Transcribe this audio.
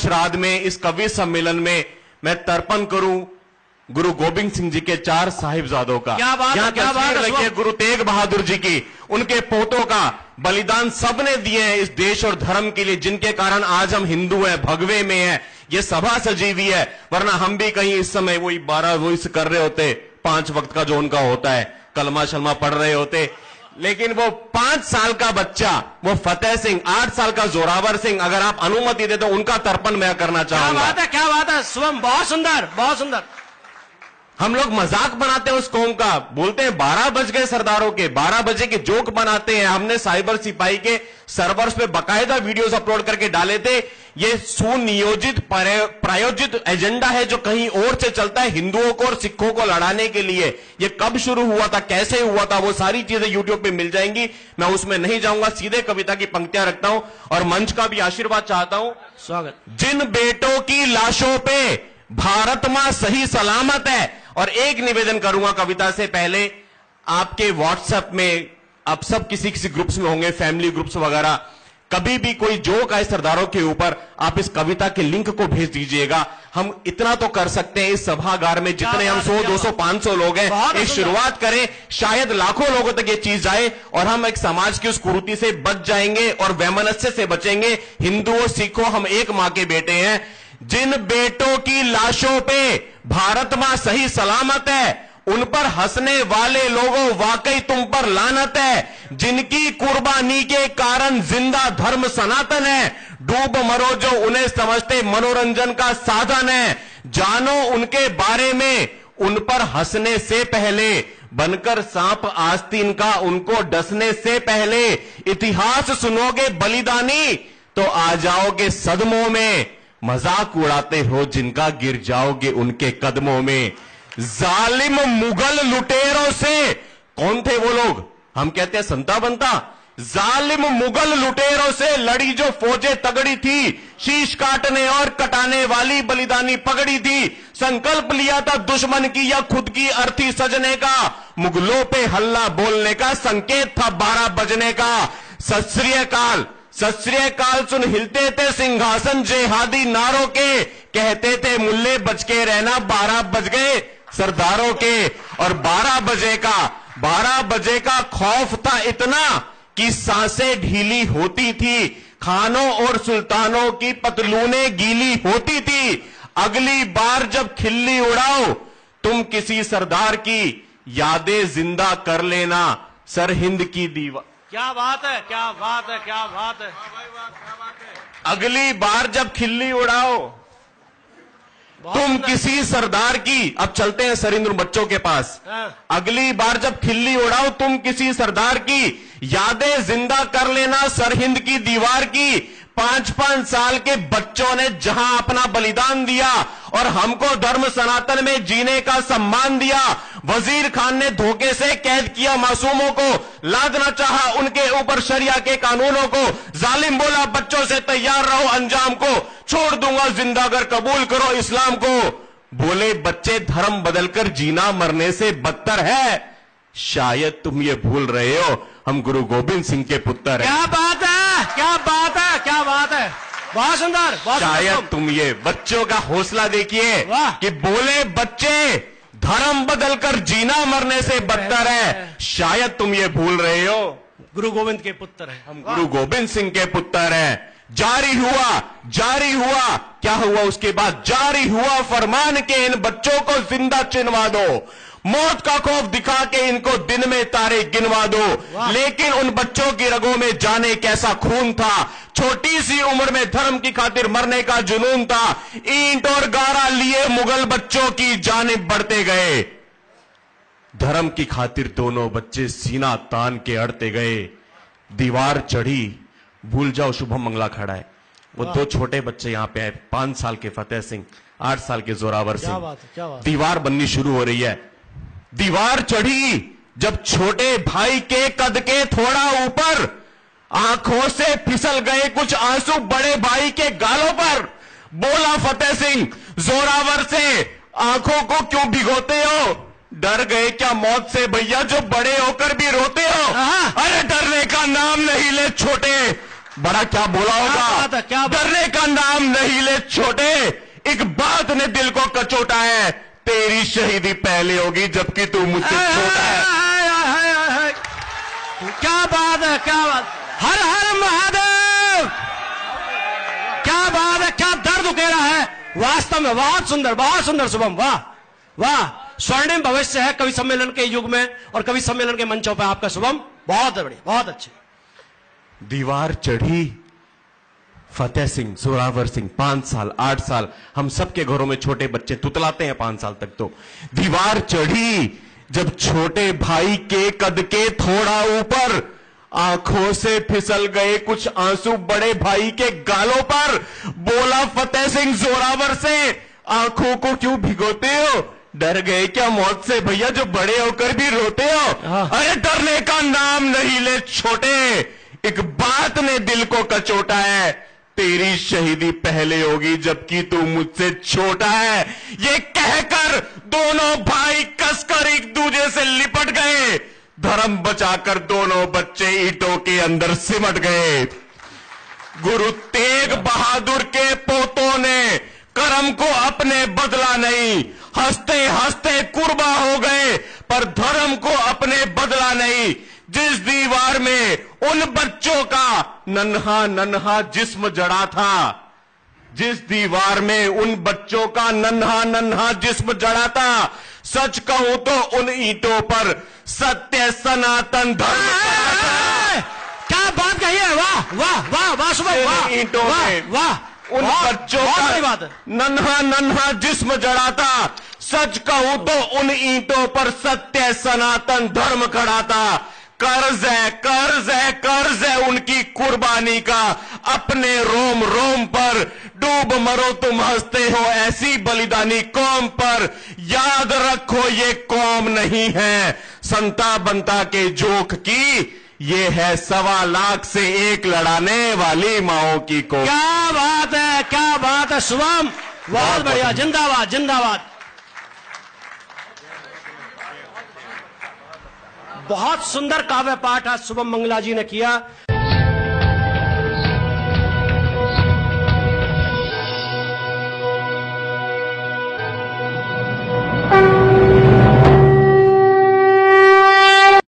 श्राद्ध में, इस कवि सम्मेलन में मैं तर्पण करूं गुरु गोविंद सिंह जी के 4 साहिबजादों का। क्या बात है, क्या बात है। देखिए गुरु तेग बहादुर जी की, उनके पोतों का बलिदान सबने दिए हैं इस देश और धर्म के लिए, जिनके कारण आज हम हिंदू हैं, भगवे में हैं, ये सभा सजी हुई है। वरना हम भी कहीं इस समय वही 12 वॉइस कर रहे होते, 5 वक्त का जो उनका होता है, कलमा शलमा पढ़ रहे होते। लेकिन वो 5 साल का बच्चा, वो फतेह सिंह, 8 साल का जोरावर सिंह, अगर आप अनुमति दे तो उनका तर्पण मैं करना चाहूंगा। क्या बात है, क्या बात है शुभम, बहुत सुंदर, बहुत सुंदर। हम लोग मजाक बनाते हैं उस कौम का, बोलते हैं 12 बज गए सरदारों के, 12 बजे के जोक बनाते हैं। हमने साइबर सिपाही के सर्वर्स पे बकायदा वीडियोस अपलोड करके डाले थे। ये सुनियोजित प्रायोजित एजेंडा है जो कहीं और से चलता है, हिंदुओं को और सिखों को लड़ाने के लिए। ये कब शुरू हुआ था, कैसे हुआ था, वो सारी चीजें यूट्यूब पे मिल जाएंगी। मैं उसमें नहीं जाऊंगा, सीधे कविता की पंक्तियां रखता हूं और मंच का भी आशीर्वाद चाहता हूं। स्वागत। जिन बेटों की लाशों पे भारत मां सही सलामत है। और एक निवेदन करूंगा कविता से पहले, आपके व्हाट्सएप में आप सब किसी किसी ग्रुप्स में होंगे, फैमिली ग्रुप्स वगैरह, कभी भी कोई जोक आए सरदारों के ऊपर, आप इस कविता के लिंक को भेज दीजिएगा। हम इतना तो कर सकते हैं इस सभागार में जितने हम 100, 200, 500 लोग हैं, एक शुरुआत करें, शायद लाखों लोगों तक ये चीज जाए और हम एक समाज की उस कुरीति से बच जाएंगे और वैमनस्य से बचेंगे। हिंदुओं सिखों हम एक मां के बेटे हैं। जिन बेटों की लाशों पे भारत मां सही सलामत है, उन पर हंसने वाले लोगों वाकई तुम पर लानत है। जिनकी कुर्बानी के कारण जिंदा धर्म सनातन है, डूब मरो जो उन्हें समझते मनोरंजन का साधन है। जानो उनके बारे में, उन पर हंसने से पहले बनकर सांप आस्तीन का उनको डसने से पहले। इतिहास सुनोगे बलिदानी तो आ जाओगे सदमों में। मजाक उड़ाते हो जिनका गिर जाओगे उनके कदमों में। जालिम मुगल लुटेरों से, कौन थे वो लोग, हम कहते हैं संता बनता। जालिम मुगल लुटेरों से लड़ी जो फौजें तगड़ी थी, शीश काटने और कटाने वाली बलिदानी पगड़ी थी। संकल्प लिया था दुश्मन की या खुद की अर्थी सजने का। मुगलों पे हल्ला बोलने का संकेत था 12 बजने का। सत श्री अकाल, सत श्री अकाल सुन हिलते थे सिंहासन जेहादी नारों के। कहते थे मुल्ले बच के रहना, 12 बज गए सरदारों के। और 12 बजे का खौफ था इतना कि सांसें ढीली होती थी। खानों और सुल्तानों की पतलूनें गीली होती थी। अगली बार जब खिल्ली उड़ाओ तुम किसी सरदार की, यादें जिंदा कर लेना सरहिंद की दीवार। क्या बात है, क्या बात है, क्या बात है। अगली बार जब खिल्ली उड़ाओ तुम किसी सरदार की, अब चलते हैं सरहिंद उन बच्चों के पास। अगली बार जब खिल्ली उड़ाओ तुम किसी सरदार की, यादें जिंदा कर लेना सरहिंद की दीवार की। 5-5 साल के बच्चों ने जहां अपना बलिदान दिया और हमको धर्म सनातन में जीने का सम्मान दिया। वजीर खान ने धोखे से कैद किया मासूमों को, लादना चाहा उनके ऊपर शरिया के कानूनों को। जालिम बोला बच्चों से तैयार रहो अंजाम को, छोड़ दूंगा जिंदा अगर कबूल करो इस्लाम को। बोले बच्चे धर्म बदलकर जीना मरने से बदतर है। शायद तुम ये भूल रहे हो हम गुरु गोविंद सिंह के पुत्र हैं। क्या बात है, क्या बात है, क्या बात है, बहुत सुंदर, बहुत शायद तुम ये बच्चों का हौसला देखिए कि बोले बच्चे धर्म बदलकर जीना मरने से बदतर है। शायद तुम ये भूल रहे हो गुरु गोविंद के पुत्र हैं हम, गुरु गोविंद सिंह के पुत्र हैं। जारी हुआ, क्या हुआ उसके बाद? जारी हुआ फरमान के इन बच्चों को जिंदा चिनवा दो। मौत का खौफ दिखा के इनको दिन में तारे गिनवा दो। लेकिन उन बच्चों की रगों में जाने कैसा खून था। छोटी सी उम्र में धर्म की खातिर मरने का जुनून था। ईंट और गारा लिए मुगल बच्चों की जानिब बढ़ते गए। धर्म की खातिर दोनों बच्चे सीना तान के अड़ते गए। दीवार चढ़ी, भूल जाओ शुभम मंगला खड़ा है। वो 2 छोटे बच्चे यहां पे आए, 5 साल के फतेह सिंह, 8 साल के जोरावर सिंह। दीवार बननी शुरू हो रही है। दीवार चढ़ी जब छोटे भाई के कद के थोड़ा ऊपर, आंखों से फिसल गए कुछ आंसू बड़े भाई के गालों पर। बोला फतेह सिंह जोरावर से, आंखों को क्यों भिगोते हो? डर गए क्या मौत से भैया जो बड़े होकर भी रोते हो? अरे डरने का नाम नहीं ले छोटे, बड़ा क्या बोला बात है, क्या होगा। बात? डरने का नाम नहीं ले छोटे, एक बात ने दिल को कचोटा है, तेरी शहीदी पहले होगी जबकि तू मुझसे छोटा है। क्या बात है, क्या बात। हर हर महादेव। क्या बात है, क्या दर्द उकेरा है वास्तव में। बहुत सुंदर शुभम, वाह वाह। स्वर्णिम भविष्य है कवि सम्मेलन के युग में और कवि सम्मेलन के मंचों पर आपका शुभम। बहुत बढ़िया, बहुत अच्छे। दीवार चढ़ी फतेह सिंह, जोरावर सिंह, 5 साल 8 साल, हम सबके घरों में छोटे बच्चे तुतलाते हैं 5 साल तक। तो दीवार चढ़ी जब छोटे भाई के कद के थोड़ा ऊपर, आंखों से फिसल गए कुछ आंसू बड़े भाई के गालों पर। बोला फतेह सिंह जोरावर से, आंखों को क्यों भिगोते हो, डर गए क्या मौत से भैया जो बड़े होकर भी रोते हो। अरे डरने का नाम नहीं ले छोटे, एक बात ने दिल को कचोटा है, तेरी शहीदी पहले होगी जबकि तू मुझसे छोटा है। ये कहकर दोनों भाई कसकर एक दूसरे से लिपट गए, धर्म बचाकर दोनों बच्चे ईंटों के अंदर सिमट गए। गुरु तेग बहादुर के पोतों ने कर्म को अपने बदला नहीं, हंसते हंसते कुर्बा हो गए पर धर्म को अपने बदला नहीं। जिस दीवार में उन बच्चों का नन्हा नन्हा जिस्म जड़ा था, जिस दीवार में उन बच्चों का नन्हा नन्हा जिस्म जड़ा था, सच कहूं तो उन ईंटों पर सत्य सनातन धर्म क्या बात कही है, वाह वाह वाह वाह शुभम, वाह ईंटों में वाह। उन बच्चों का नन्हा नन्हा जिस्म जड़ा था, सच कहूं तो उन ईंटों पर सत्य सनातन धर्म खड़ा था। कर्ज है उनकी कुर्बानी का अपने रोम रोम पर, डूब मरो तुम हंसते हो ऐसी बलिदानी कौम पर। याद रखो ये कौम नहीं है संता बनता के जोख की, ये है 1.25 लाख से एक लड़ाने वाली माओ की कौम। क्या बात है, क्या बात है शुभम, बहुत बढ़िया, जिंदाबाद जिंदाबाद। बहुत सुंदर काव्य पाठ आज शुभम मंगला जी ने किया।